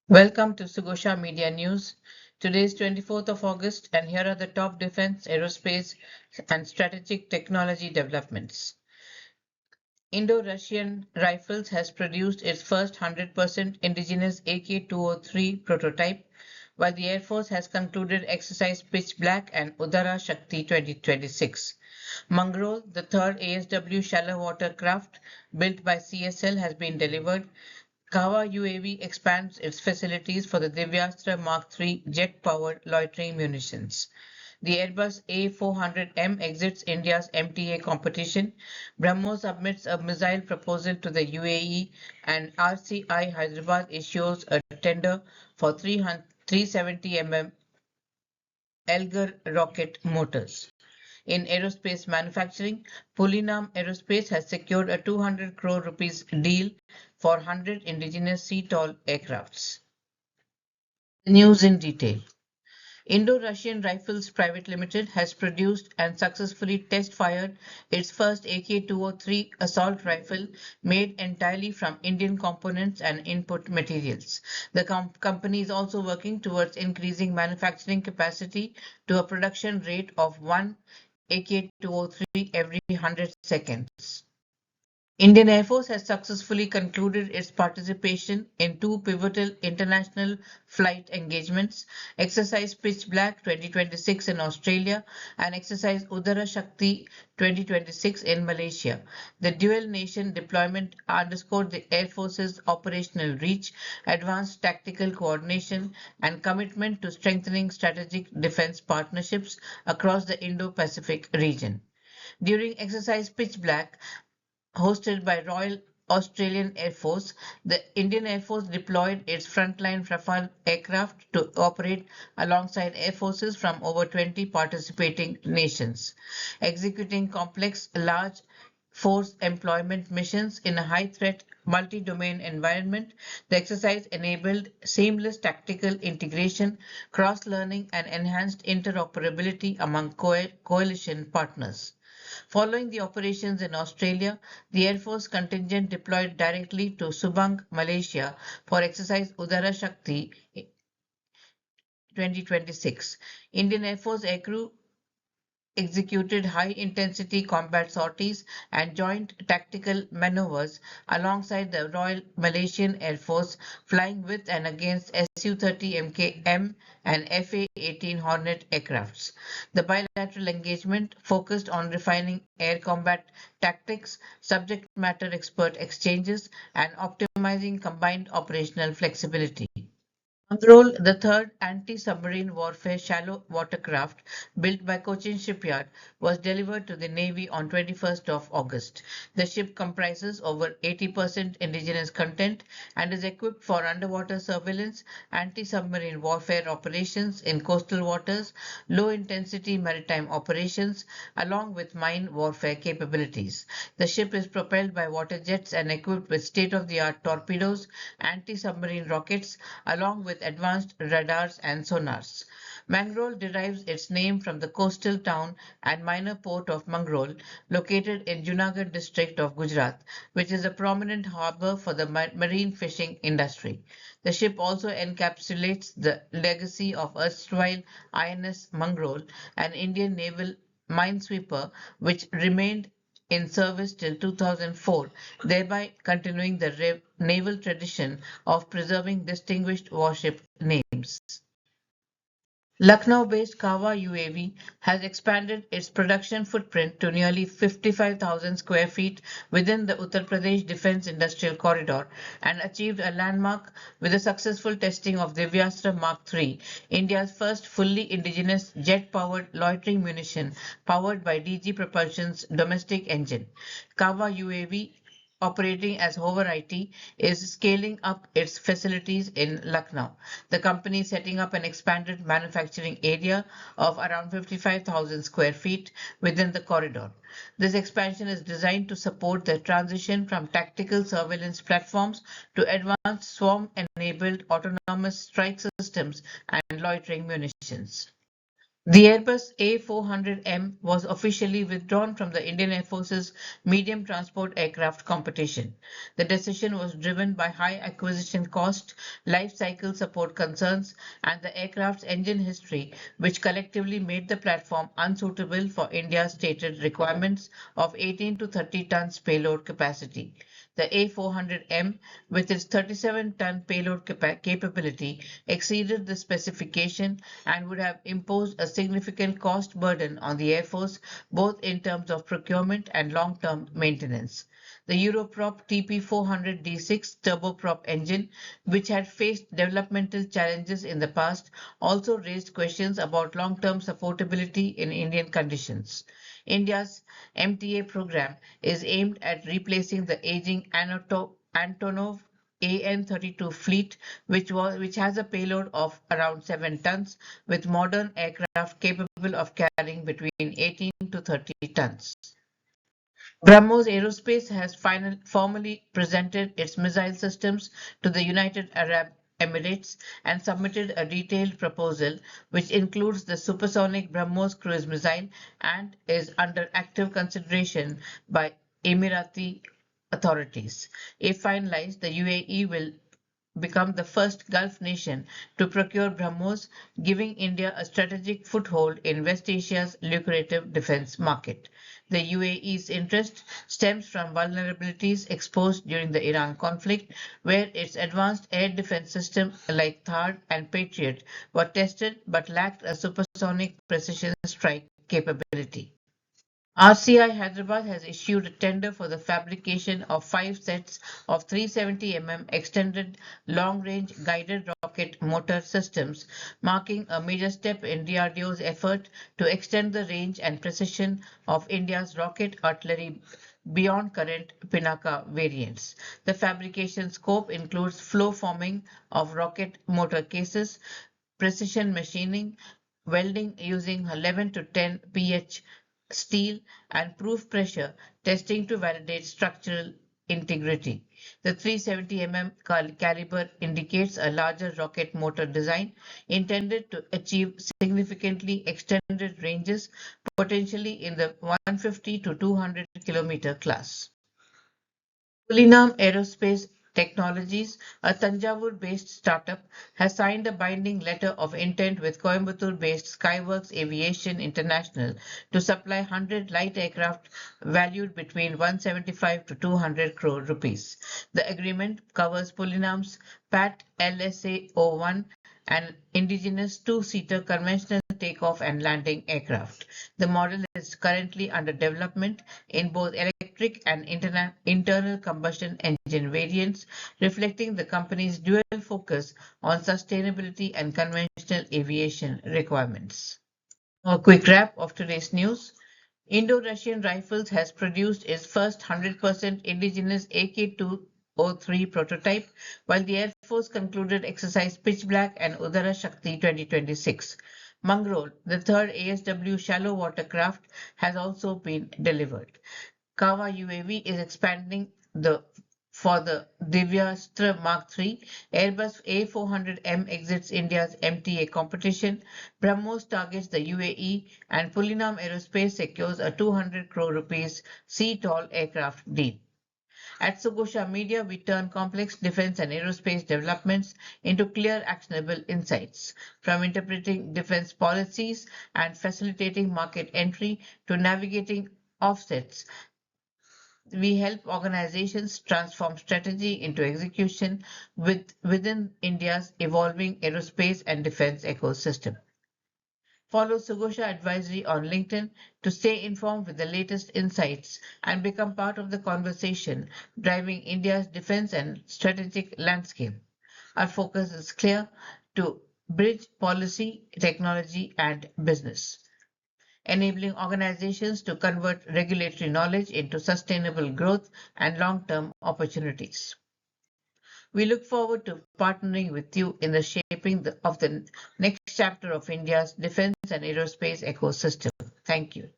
Welcome to Sugosha Media News. Today is 24th of August and here are the top defense, aerospace and strategic technology developments. Indo-Russian Rifles has produced its first 100% indigenous AK-203 prototype, while the Air Force has concluded exercise Pitch Black and Udara Shakti 2026. Mangrol, the third ASW shallow water craft built by CSL, has been delivered. Kawa UAV expands its facilities for the Divyastra MK-3 jet-powered loitering munitions. The Airbus A400M exits India's MTA competition. BrahMos submits a missile proposal to the UAE, and RCI Hyderabad issues a tender for 370 mm ELRGR rocket motors. In aerospace manufacturing, Pullinam Aerospace has secured a 200 crore rupees deal for 100 indigenous CTOL aircrafts. News in detail. Indo-Russian Rifles Private Limited has produced and successfully test-fired its first AK-203 assault rifle made entirely from Indian components and input materials. The company is also working towards increasing manufacturing capacity to a production rate of one AK-203 every 100 seconds. Indian Air Force has successfully concluded its participation in two pivotal international flight engagements, Exercise Pitch Black 2026 in Australia and Exercise Udara Shakti 2026 in Malaysia. The dual-nation deployment underscored the Air Force's operational reach, advanced tactical coordination, and commitment to strengthening strategic defense partnerships across the Indo-Pacific region. During Exercise Pitch Black, hosted by Royal Australian Air Force, the Indian Air Force deployed its frontline Rafale aircraft to operate alongside air forces from over 20 participating nations, executing complex, large force employment missions in a high-threat, multi-domain environment. The exercise enabled seamless tactical integration, cross-learning, and enhanced interoperability among coalition partners. Following the operations in Australia, the Air Force contingent deployed directly to Subang, Malaysia for exercise Udara Shakti 2026. Indian Air Force aircrew executed high-intensity combat sorties and joint tactical maneuvers alongside the Royal Malaysian Air Force, flying with and against Su-30 MK-M and Fa-18 Hornet aircrafts. The bilateral engagement focused on refining air combat tactics, subject matter expert exchanges, and optimizing combined operational flexibility. Mangrol, the third anti-submarine warfare shallow watercraft built by Cochin Shipyard, was delivered to the Navy on 21st of August. The ship comprises over 80% indigenous content and is equipped for underwater surveillance, anti-submarine warfare operations in coastal waters, low-intensity maritime operations, along with mine warfare capabilities. The ship is propelled by water jets and equipped with state-of-the-art torpedoes, anti-submarine rockets, along with advanced radars and sonars. Mangrol derives its name from the coastal town and minor port of Mangrol, located in Junagadh district of Gujarat, which is a prominent harbour for the marine fishing industry. The ship also encapsulates the legacy of erstwhile INS Mangrol, an Indian naval minesweeper which remained in service till 2004, thereby continuing the naval tradition of preserving distinguished warship names. Lucknow-based Kawa UAV has expanded its production footprint to nearly 55,000 square feet within the Uttar Pradesh Defence Industrial Corridor and achieved a landmark with the successful testing of Divyastra MK-3, India's first fully indigenous jet-powered loitering munition powered by DG Propulsion's domestic engine. Kawa UAV, operating as Hover IT, is scaling up its facilities in Lucknow. The company is setting up an expanded manufacturing area of around 55,000 square feet within the corridor. This expansion is designed to support the transition from tactical surveillance platforms to advanced swarm-enabled autonomous strike systems and loitering munitions. The Airbus A400M was officially withdrawn from the Indian Air Force's medium transport aircraft competition. The decision was driven by high acquisition cost, life cycle support concerns, and the aircraft's engine history, which collectively made the platform unsuitable for India's stated requirements of 18 to 30 tons payload capacity. The A400M, with its 37-ton payload capability, exceeded the specification and would have imposed a significant cost burden on the Air Force, both in terms of procurement and long-term maintenance. The Europrop TP400D6 turboprop engine, which had faced developmental challenges in the past, also raised questions about long-term supportability in Indian conditions. India's MTA program is aimed at replacing the aging Antonov AN-32 fleet, which has a payload of around 7 tons, with modern aircraft capable of carrying between 18 to 30 tons. BrahMos Aerospace has formally presented its missile systems to the United Arab Emirates and submitted a detailed proposal which includes the supersonic BrahMos cruise missile and is under active consideration by Emirati authorities. If finalized, the UAE will become the first Gulf nation to procure BrahMos, giving India a strategic foothold in West Asia's lucrative defense market. The UAE's interest stems from vulnerabilities exposed during the Iran conflict, where its advanced air defense systems like THAAD and Patriot were tested but lacked a supersonic precision strike capability. RCI Hyderabad has issued a tender for the fabrication of 5 sets of 370 extended long-range guided rocket motor systems, marking a major step in DRDO's effort to extend the range and precision of India's rocket artillery beyond current Pinaka variants. The fabrication scope includes flow forming of rocket motor cases, precision machining, welding using 11 to 10 pH steel, and proof pressure testing to validate structural integrity. The 370 caliber indicates a larger rocket motor design intended to achieve significantly extended ranges, potentially in the 150 to 200 kilometer class. Pullinam Aerospace Technologies, a Tanjavur-based startup, has signed a binding letter of intent with Coimbatore-based Skyworks Aviation International to supply 100 light aircraft valued between 175 to 200 crore rupees. The agreement covers Pullinam's PAT LSA-01 an indigenous two-seater conventional takeoff and landing aircraft. The model is currently under development in both electric and internal combustion engine variants, reflecting the company's dual focus on sustainability and conventional aviation requirements. A quick wrap of today's news. Indo-Russian Rifles has produced its first 100% indigenous AK-203 prototype, while the Air Force concluded exercise Pitch Black and Udara Shakti 2026. Mangrol, the third ASW shallow water craft, has also been delivered. Kawa UAV is expanding for the Divyastra MK-3, Airbus A400M exits India's MTA competition, BrahMos targets the UAE, and Pullinam Aerospace secures a 200 crore rupees CTOL aircraft deal. At Sugosha Media, we turn complex defense and aerospace developments into clear, actionable insights. From interpreting defense policies and facilitating market entry to navigating offsets, we help organizations transform strategy into execution within India's evolving aerospace and defense ecosystem. Follow Sugosha Advisory on LinkedIn to stay informed with the latest insights and become part of the conversation driving India's defense and strategic landscape. Our focus is clear: to bridge policy, technology, and business, enabling organizations to convert regulatory knowledge into sustainable growth and long-term opportunities. We look forward to partnering with you in the shaping of the next chapter of India's defense and aerospace ecosystem. Thank you.